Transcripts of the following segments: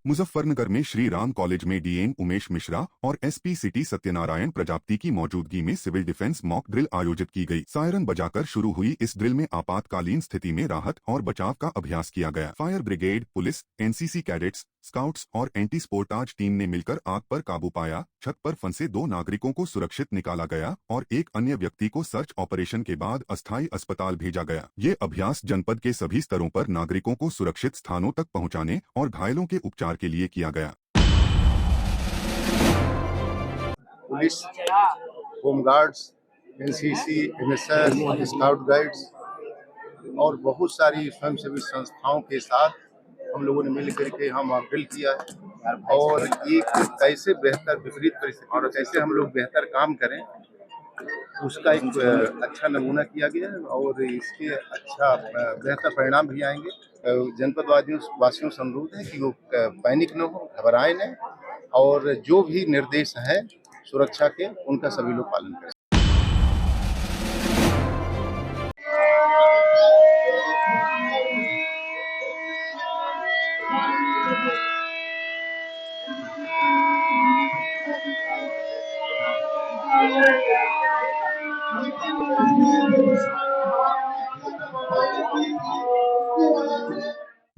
मुजफ्फरनगर में श्री राम कॉलेज में डीएन उमेश मिश्रा और एसपी सिटी सत्यनारायण प्रजापति की मौजूदगी में सिविल डिफेंस मॉक ड्रिल आयोजित की गई। सायरन बजाकर शुरू हुई इस ड्रिल में आपातकालीन स्थिति में राहत और बचाव का अभ्यास किया गया। Fire brigade, police, NCC cadets, scouts और एंटी स्पोर्टाज टीम ने मिलकर आग पर काबू पाया। छत पर फंसे 2 नागरिकों को सुरक्षित निकाला गया और एक अन्य व्यक्ति को सर्च ऑपरेशन के बाद अस्थायी अस्पताल भेजा गया। ये अभ्यास जनपद के सभी स्तरों पर नागरिकों को सुरक्षित स्थानों तक पहुंचाने और घायलों के उपचार के लिए किया गया। Police, home guards, NCC, NSS, scout guides और बहुत सारी स्वयंसेवी संस्थाओं के साथ हम लोगों ने मिल करके हम ड्रिल किया है और एक कैसे बेहतर विपरीत परिस्थिति और कैसे हम लोग बेहतर काम करें उसका एक अच्छा नमूना किया गया है और इसके अच्छा बेहतर परिणाम भी आएंगे। जनपद वासियों से अनुरोध है कि वो पैनिक न हो, घबराए न और जो भी निर्देश हैं सुरक्षा के उनका सभी लोग पालन करें।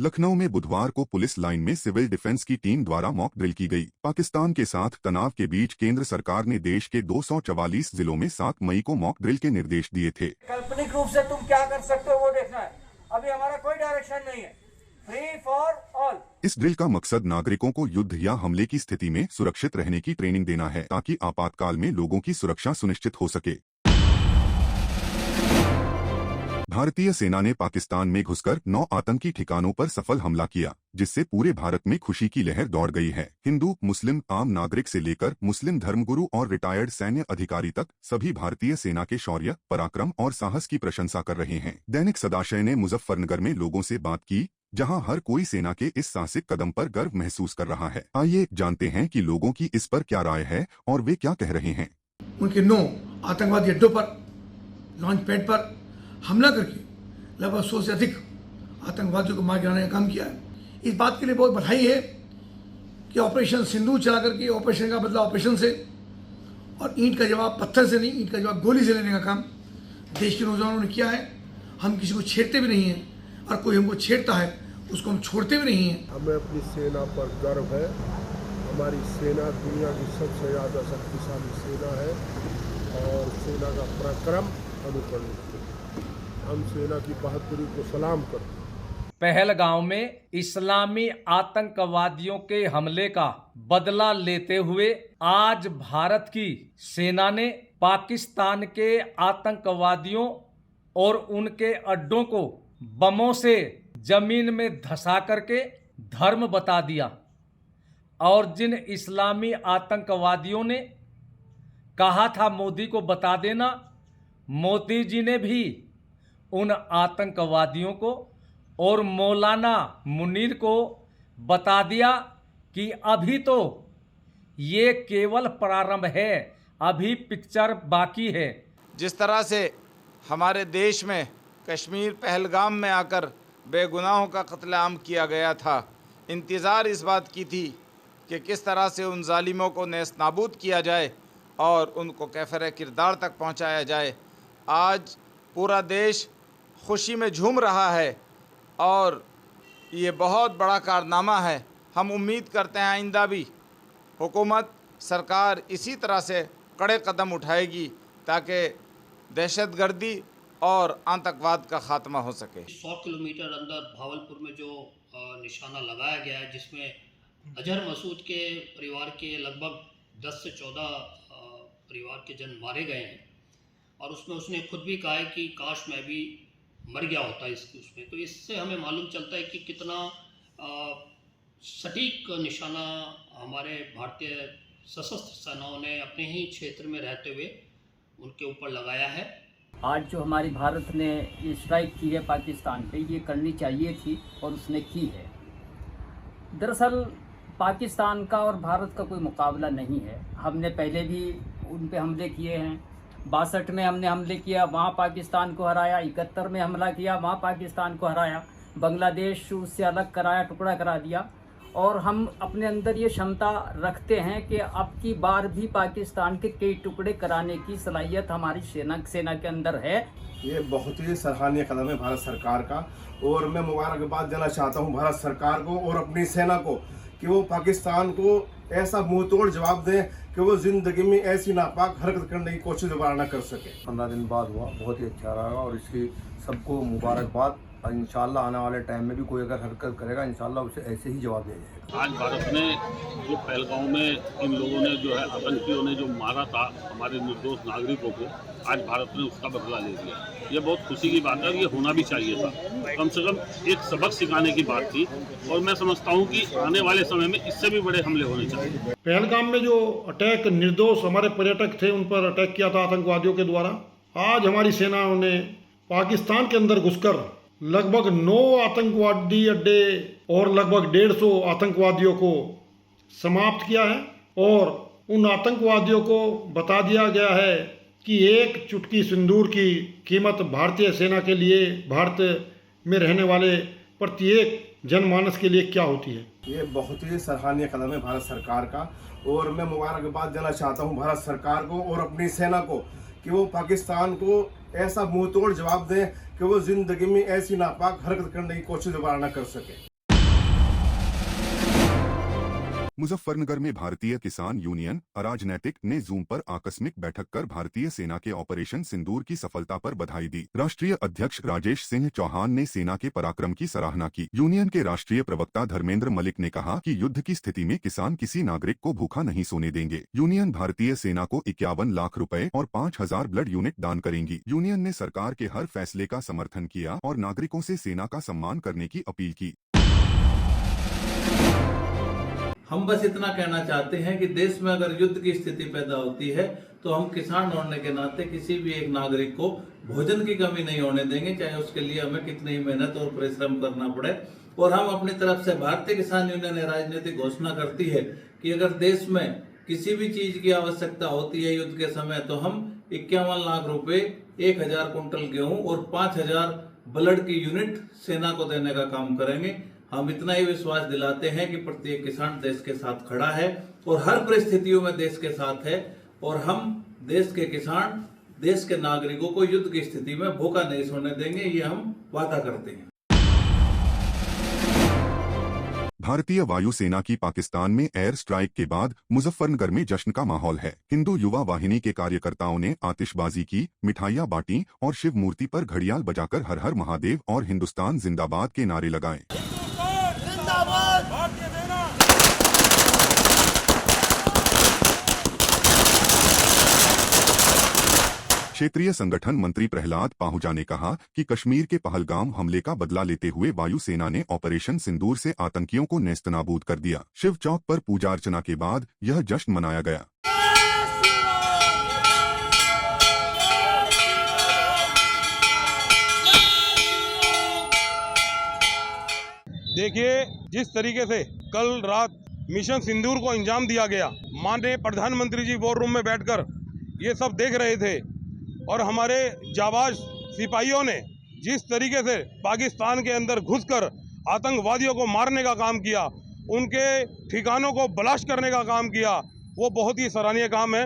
लखनऊ में बुधवार को पुलिस लाइन में सिविल डिफेंस की टीम द्वारा मॉक ड्रिल की गई। पाकिस्तान के साथ तनाव के बीच केंद्र सरकार ने देश के 244 जिलों में 7 मई को मॉक ड्रिल के निर्देश दिए थे। काल्पनिक रूप से तुम क्या कर सकते हो वो देखना है। अभी हमारा कोई डायरेक्शन नहीं है, फ्री फॉर ऑल। इस ड्रिल का मकसद नागरिकों को युद्ध या हमले की स्थिति में सुरक्षित रहने की ट्रेनिंग देना है ताकि आपातकाल में लोगों की सुरक्षा सुनिश्चित हो सके। भारतीय सेना ने पाकिस्तान में घुसकर 9 आतंकी ठिकानों पर सफल हमला किया, जिससे पूरे भारत में खुशी की लहर दौड़ गई है। हिंदू, मुस्लिम, आम नागरिक से लेकर मुस्लिम धर्मगुरु और रिटायर्ड सैन्य अधिकारी तक सभी भारतीय सेना के शौर्य, पराक्रम और साहस की प्रशंसा कर रहे हैं। दैनिक सदाशय ने मुजफ्फरनगर में लोगों से बात की, जहां हर कोई सेना के इस साहसिक कदम पर गर्व महसूस कर रहा है। आइए जानते हैं कि लोगों की इस पर क्या राय है और वे क्या कह रहे हैं। उनके 9 आतंकवादी अड्डों पर, लॉन्च पैड पर हमला करके लगभग 100 से अधिक आतंकवादियों को मार गिराने का काम किया है। इस बात के लिए बहुत बधाई है कि ऑपरेशन सिंदूर चला करके ऑपरेशन का बदला ऑपरेशन से और ईंट का जवाब पत्थर से नहीं, ईंट का जवाब गोली से लेने का काम देश के नौजवानों ने किया है। हम किसी को छेड़ते भी नहीं हैं और कोई हमको छेड़ता है उसको हम छोड़ते भी नहीं हैं। हमें अपनी सेना पर गर्व है। हमारी सेना दुनिया की सबसे ज़्यादा शक्तिशाली सेना है और सेना का पराक्रम अनुकरणीय। हम सेना की बहादुरी को सलाम करते हैं। पहलगांव में इस्लामी आतंकवादियों के हमले का बदला लेते हुए आज भारत की सेना ने पाकिस्तान के आतंकवादियों और उनके अड्डों को बमों से जमीन में धंसा करके धर्म बता दिया। और जिन इस्लामी आतंकवादियों ने कहा था मोदी को बता देना, मोदी जी ने भी उन आतंकवादियों को और मौलाना मुनीर को बता दिया कि अभी तो ये केवल प्रारंभ है, अभी पिक्चर बाकी है। जिस तरह से हमारे देश में कश्मीर पहलगाम में आकर बेगुनाहों का कत्लेआम किया गया था, इंतज़ार इस बात की थी कि किस तरह से उन जालिमों को नेस्त नाबूद किया जाए और उनको कैफर किरदार तक पहुंचाया जाए। आज पूरा देश खुशी में झूम रहा है और ये बहुत बड़ा कारनामा है। हम उम्मीद करते हैं आइंदा भी हुकूमत, सरकार इसी तरह से कड़े कदम उठाएगी ताकि दहशतगर्दी और आतंकवाद का खात्मा हो सके। 100 किलोमीटर अंदर भावलपुर में जो निशाना लगाया गया है, जिसमें अजहर मसूद के परिवार के लगभग 10 से 14 परिवार के जन मारे गए हैं और उसमें उसने खुद भी कहा है कि काश मैं भी मर गया होता उसमें। तो इससे हमें मालूम चलता है कि कितना सटीक निशाना हमारे भारतीय सशस्त्र सेनाओं ने अपने ही क्षेत्र में रहते हुए उनके ऊपर लगाया है। आज जो हमारी भारत ने स्ट्राइक की है पाकिस्तान पे, ये करनी चाहिए थी और उसने की है। दरअसल पाकिस्तान का और भारत का कोई मुकाबला नहीं है। हमने पहले भी उन पे हमले किए हैं। 62 में हमने हमले किया, वहाँ पाकिस्तान को हराया। 71 में हमला किया, वहाँ पाकिस्तान को हराया। बांग्लादेश उससे अलग कराया, टुकड़ा करा दिया। और हम अपने अंदर ये क्षमता रखते हैं कि अब की बार भी पाकिस्तान के कई टुकड़े कराने की सलाहियत हमारी सेना के अंदर है। ये बहुत ही सराहनीय कदम है भारत सरकार का, और मैं मुबारकबाद देना चाहता हूँ भारत सरकार को और अपनी सेना को कि वो पाकिस्तान को ऐसा मुंहतोड़ जवाब दें कि वो ज़िंदगी में ऐसी नापाक हरकत करने की कोशिश दोबारा न कर सके। 15 दिन बाद हुआ, बहुत ही अच्छा रहा और इसकी सबको मुबारकबाद। और इंशाल्लाह आने वाले टाइम में भी कोई अगर हरकत करेगा इंशाल्लाह उसे ऐसे ही जवाब दिया जाएगा। आज भारत ने जो पहलगांव में इन लोगों ने जो है आतंकियों ने जो मारा था हमारे निर्दोष नागरिकों को, आज भारत ने उसका बदला ले लिया। ये बहुत खुशी की बात है, ये होना भी चाहिए था। कम से कम एक सबक सिखाने की बात थी, और मैं समझता हूँ कि आने वाले समय में इससे भी बड़े हमले होने चाहिए। पहलगाम में जो अटैक निर्दोष हमारे पर्यटक थे उन पर अटैक किया था आतंकवादियों के द्वारा, आज हमारी सेनाओं ने पाकिस्तान के अंदर घुसकर लगभग 9 आतंकवादी अड्डे और लगभग 150 आतंकवादियों को समाप्त किया है। और उन आतंकवादियों को बता दिया गया है कि एक चुटकी सिंदूर की कीमत भारतीय सेना के लिए, भारत में रहने वाले प्रत्येक जनमानस के लिए क्या होती है। ये बहुत ही सराहनीय कदम है भारत सरकार का, और मैं मुबारकबाद देना चाहता हूँ भारत सरकार को और अपनी सेना को कि वो पाकिस्तान को ऐसा मुंहतोड़ जवाब दें कि वो ज़िंदगी में ऐसी नापाक हरकत करने की कोशिश दोबारा न कर सके। मुजफ्फरनगर में भारतीय किसान यूनियन अराजनैतिक ने जूम पर आकस्मिक बैठक कर भारतीय सेना के ऑपरेशन सिंदूर की सफलता पर बधाई दी। राष्ट्रीय अध्यक्ष राजेश सिंह चौहान ने सेना के पराक्रम की सराहना की। यूनियन के राष्ट्रीय प्रवक्ता धर्मेंद्र मलिक ने कहा कि युद्ध की स्थिति में किसान किसी नागरिक को भूखा नहीं सोने देंगे। यूनियन भारतीय सेना को 51 लाख रुपए और 5000 ब्लड यूनिट दान करेंगी। यूनियन ने सरकार के हर फैसले का समर्थन किया और नागरिकों से सेना का सम्मान करने की अपील की। हम बस इतना कहना चाहते हैं कि देश में अगर युद्ध की स्थिति पैदा होती है तो हम किसान होने के नाते किसी भी एक नागरिक को भोजन की कमी नहीं होने देंगे, चाहे उसके लिए हमें कितनी ही मेहनत और परिश्रम करना पड़े। और हम अपनी तरफ से भारतीय किसान यूनियन ने राजनीतिक घोषणा करती है कि अगर देश में किसी भी चीज की आवश्यकता होती है युद्ध के समय, तो हम 51 लाख रुपए, 1000 कुंटल गेहूं और 5000 ब्लड की यूनिट सेना को देने का काम करेंगे। हम इतना ही विश्वास दिलाते हैं कि प्रत्येक किसान देश के साथ खड़ा है और हर परिस्थितियों में देश के साथ है, और हम देश के किसान, देश के नागरिकों को युद्ध की स्थिति में भूखा नहीं सोने देंगे, ये हम वादा करते हैं। भारतीय वायुसेना की पाकिस्तान में एयर स्ट्राइक के बाद मुजफ्फरनगर में जश्न का माहौल है। हिंदू युवा वाहिनी के कार्यकर्ताओं ने आतिशबाजी की, मिठाइयां बांटी और शिव मूर्ति पर घड़ियाल बजाकर हर हर महादेव और हिंदुस्तान जिंदाबाद के नारे लगाए। क्षेत्रीय संगठन मंत्री प्रहलाद पाहुजा ने कहा कि कश्मीर के पहलगाम हमले का बदला लेते हुए वायुसेना ने ऑपरेशन सिंदूर से आतंकियों को नेस्तनाबूद कर दिया। शिव चौक पर पूजा अर्चना के बाद यह जश्न मनाया गया। देखिए, जिस तरीके से कल रात मिशन सिंदूर को अंजाम दिया गया, माननीय प्रधानमंत्री जी वॉर रूम में बैठकर ये सब देख रहे थे, और हमारे जाबाज सिपाहियों ने जिस तरीके से पाकिस्तान के अंदर घुसकर आतंकवादियों को मारने का काम किया, उनके ठिकानों को ब्लास्ट करने का काम किया, वो बहुत ही सराहनीय काम है।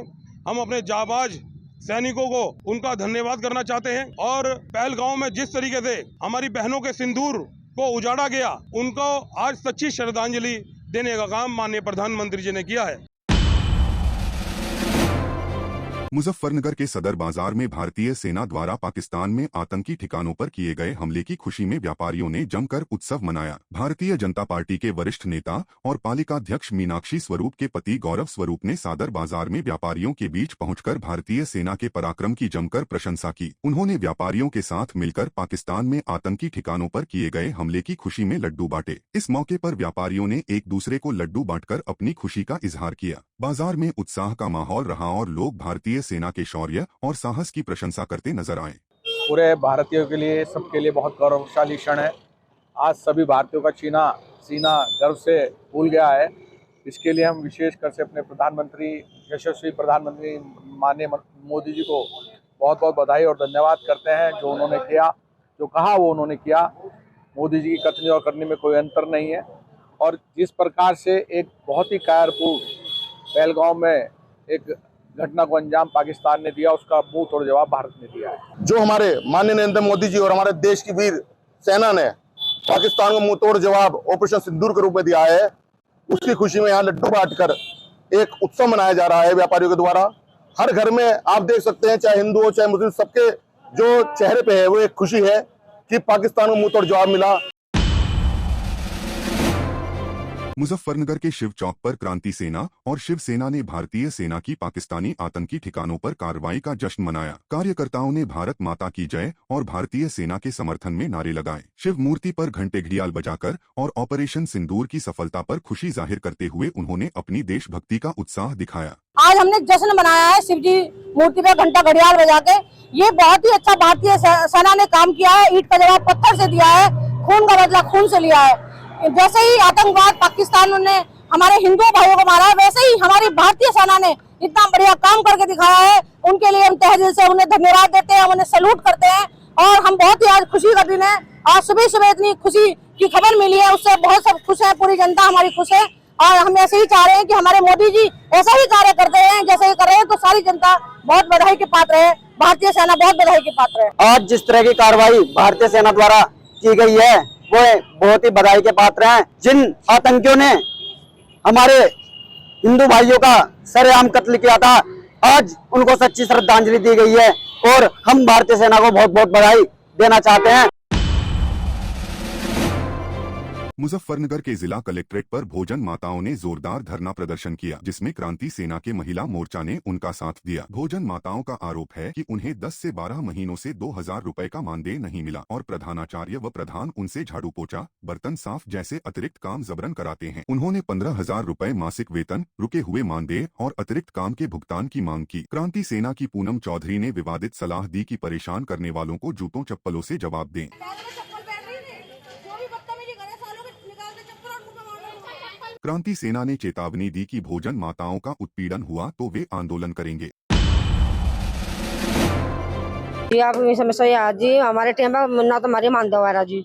हम अपने जाबाज सैनिकों को उनका धन्यवाद करना चाहते हैं। और पहलगांव में जिस तरीके से हमारी बहनों के सिंदूर को उजाड़ा गया, उनको आज सच्ची श्रद्धांजलि देने का काम माननीय प्रधानमंत्री जी ने किया है। मुजफ्फरनगर के सदर बाजार में भारतीय सेना द्वारा पाकिस्तान में आतंकी ठिकानों पर किए गए हमले की खुशी में व्यापारियों ने जमकर उत्सव मनाया। भारतीय जनता पार्टी के वरिष्ठ नेता और पालिकाध्यक्ष मीनाक्षी स्वरूप के पति गौरव स्वरूप ने सदर बाजार में व्यापारियों के बीच पहुंचकर भारतीय सेना के पराक्रम की जमकर प्रशंसा की। उन्होंने व्यापारियों के साथ मिलकर पाकिस्तान में आतंकी ठिकानों पर किए गए हमले की खुशी में लड्डू बांटे। इस मौके पर व्यापारियों ने एक दूसरे को लड्डू बांटकर अपनी खुशी का इजहार किया। बाजार में उत्साह का माहौल रहा और लोग भारतीय सेना के शौर्य और साहस की प्रशंसा करते नजर आए। पूरे भारतीयों के लिए, सबके लिए बहुत गौरवशाली क्षण है। आज सभी भारतीयों का सीना गर्व से फूल गया है। इसके लिए हम विशेषकर से अपने प्रधानमंत्री, यशस्वी प्रधानमंत्री माननीय मोदी जी को बहुत बहुत बधाई और धन्यवाद करते हैं। जो उन्होंने किया, जो कहा वो उन्होंने किया। मोदी जी की कथनी और करनी में कोई अंतर नहीं है। और जिस प्रकार से एक बहुत ही कायरपूर्ण पहलगाम में एक घटना को अंजाम पाकिस्तान ने दिया, उसका मुंह तोड़ जवाब भारत ने दिया है। जो हमारे माननीय नरेंद्र मोदी जी और हमारे देश की वीर सेना ने पाकिस्तान को मुंह तोड़ जवाब ऑपरेशन सिंदूर के रूप में दिया है, उसकी खुशी में यहाँ लड्डू बांटकर एक उत्सव मनाया जा रहा है व्यापारियों के द्वारा। हर घर में आप देख सकते हैं, चाहे हिंदू हो चाहे मुस्लिम, सबके जो चेहरे पे है वो एक खुशी है कि पाकिस्तान को मुंह तोड़ जवाब मिला। मुजफ्फरनगर के शिव चौक पर क्रांति सेना और शिवसेना ने भारतीय सेना की पाकिस्तानी आतंकी ठिकानों पर कार्रवाई का जश्न मनाया। कार्यकर्ताओं ने भारत माता की जय और भारतीय सेना के समर्थन में नारे लगाए। शिव मूर्ति पर घंटे घड़ियाल बजाकर और ऑपरेशन सिंदूर की सफलता पर खुशी जाहिर करते हुए उन्होंने अपनी देशभक्ति का उत्साह दिखाया। आज हमने जश्न मनाया है शिव जी मूर्ति पे घंटा घड़ियाल बजा के। ये बहुत ही अच्छा भारतीय सेना ने काम किया है। ईंट का जवाब पत्थर से दिया है, खून का बदला खून से लिया है। जैसे ही आतंकवाद पाकिस्तान ने हमारे हिंदू भाइयों को मारा है, वैसे ही हमारी भारतीय सेना ने इतना बढ़िया काम करके दिखाया है। उनके लिए हम तहे दिल से उन्हें धन्यवाद देते हैं, उन्हें सैल्यूट करते हैं। और हम बहुत ही आज खुशी का दिन है। आज सुबह सुबह इतनी खुशी की खबर मिली है, उससे बहुत सब खुश है, पूरी जनता हमारी खुश है। और हम ऐसे ही चाह रहे हैं कि हमारे मोदी जी ऐसा ही कार्य करते हैं जैसे ही कर रहे हैं, तो सारी जनता बहुत बधाई के पात्र है, भारतीय सेना बहुत बधाई के पात्र है। आज जिस तरह की कार्रवाई भारतीय सेना द्वारा की गई है वो बहुत ही बधाई के पात्र हैं। जिन आतंकियों ने हमारे हिंदू भाइयों का सरेआम कत्ल किया था, आज उनको सच्ची श्रद्धांजलि दी गई है और हम भारतीय सेना को बहुत बहुत बधाई देना चाहते हैं। मुजफ्फरनगर के जिला कलेक्ट्रेट पर भोजन माताओं ने जोरदार धरना प्रदर्शन किया, जिसमें क्रांति सेना के महिला मोर्चा ने उनका साथ दिया। भोजन माताओं का आरोप है कि उन्हें 10 से 12 महीनों से 2000 रुपए का मानदेय नहीं मिला और प्रधानाचार्य व प्रधान उनसे झाड़ू पोछा, बर्तन साफ जैसे अतिरिक्त काम जबरन कराते हैं। उन्होंने 15,000 रुपए मासिक वेतन, रुके हुए मानदेय और अतिरिक्त काम के भुगतान की मांग की। क्रांति सेना की पूनम चौधरी ने विवादित सलाह दी कि परेशान करने वालों को जूतों चप्पलों से जवाब दें। क्रांति सेना ने चेतावनी दी कि भोजन माताओं का उत्पीड़न हुआ तो वे आंदोलन करेंगे। जी आप समस्या जी हमारे टाइम में ना तो हमारी मानदेय वाला जी,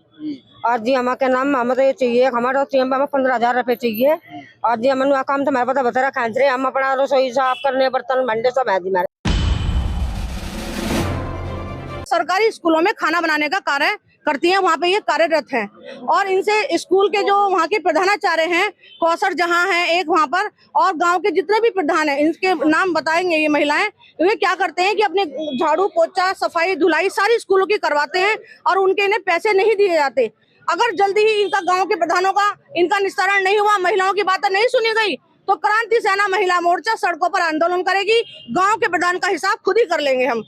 और जी हमारे नाम हमें तो ये चाहिए, हमारे टाइम में 15,000 रुपए चाहिए। और जी हमें काम तो हमारे पता बता रहा, हम अपना रसोई साफ करने, बर्तन भांडे सब है जी हमारे। सरकारी स्कूलों में खाना बनाने का कार्य करती हैं, वहाँ पे ये कार्यरत हैं। और इनसे स्कूल के जो वहाँ के प्रधानाचार्य हैं, कौसर जहाँ हैं एक वहाँ पर, और गांव के जितने भी प्रधान हैं, इनके नाम बताएंगे ये महिलाएं। वे क्या करते हैं कि अपने झाड़ू पोछा सफाई धुलाई सारी स्कूलों की करवाते हैं और उनके इन्हें पैसे नहीं दिए जाते। अगर जल्दी ही इनका गाँव के प्रधानों का इनका निस्तारण नहीं हुआ, महिलाओं की बातें नहीं सुनी गई, तो क्रांति सेना महिला मोर्चा सड़कों पर आंदोलन करेगी। गाँव के प्रधान का हिसाब खुद ही कर लेंगे हम।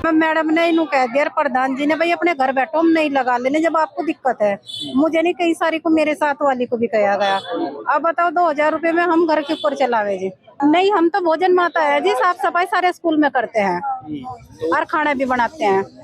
मैडम ने इन्हों कह दिया प्रधान जी ने, भाई अपने घर बैठो, हम नहीं लगा लेने जब आपको दिक्कत है। मुझे नहीं, कई सारी को, मेरे साथ वाली को भी कहा गया। अब बताओ 2000 रुपए में हम घर के ऊपर चलावे जी? नहीं, हम तो भोजन माता है जी, साफ सफाई सारे स्कूल में करते हैं और खाना भी बनाते हैं।